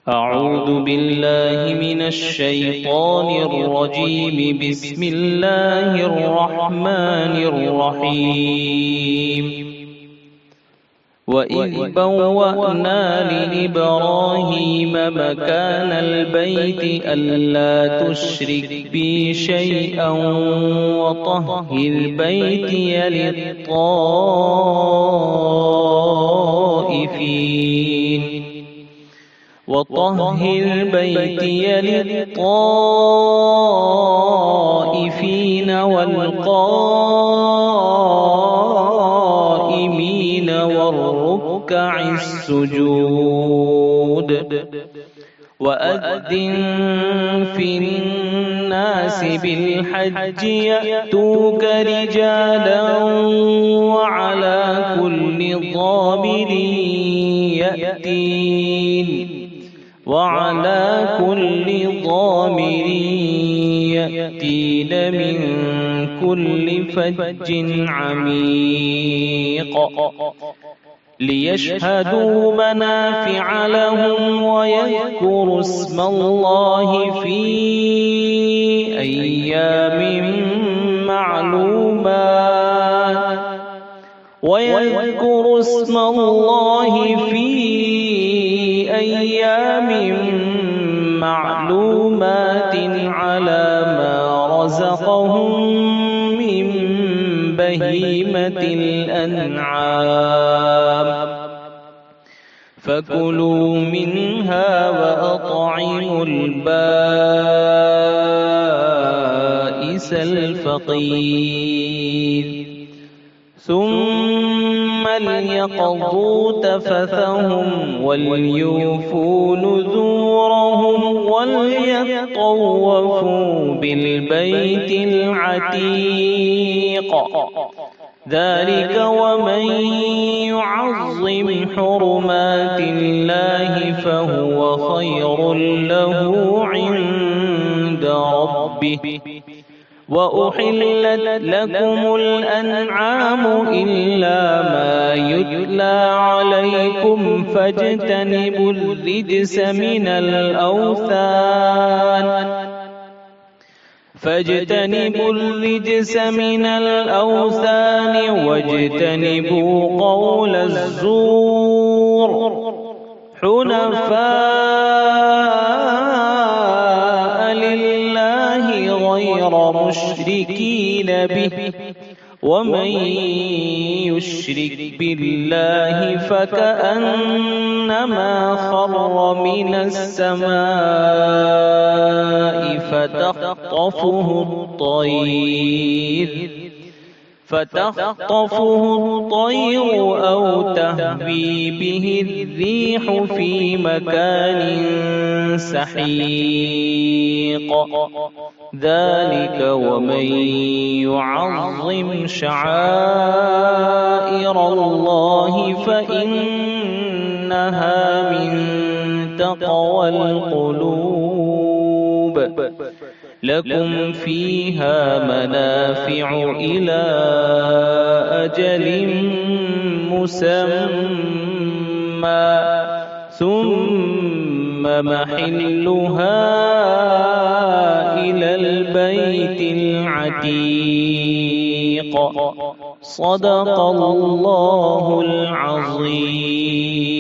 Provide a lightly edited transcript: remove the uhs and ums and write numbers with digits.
أعوذ بالله من الشيطان الرجيم. بسم الله الرحمن الرحيم. وإذ بوأنا لإبراهيم مكان البيت ألا تشرك بي شيئا وطهر بيتي للطائفين والقائمين والركع السجود. وأذن في الناس بالحج يأتوك رجالا وعلى كل ضامر يأتين من كل فج عميق ليشهدوا منافع لهم ويذكروا اسم الله في أيام معلومات على ما رزقهم من بهيمة الأنعام. فكلوا منها وأطعموا البائس الفقير. ثم ليقضوا تفثهم وليوفوا نذورهم وليطوفوا بالبيت العتيق. ذلك ومن يعظم حرمات الله فهو خير له عند ربه. وأحلت لكم الأنعام إلا ما يتلى عليكم فاجتنبوا الرجس من الأوثان واجتنبوا قول الزور. حنفاء لله غير مشركين به. ومن يشرك بالله فكأنما خر من السماء فتخطفه الطير أو تهوي به الريح في مكان سحيق. ذلك ومن يعظم شعائر الله فإنها من تقوى القلوب. لكم فيها منافع إلى أجل مسمى ثم محلها إلى البيت العتيق. صدق الله العظيم.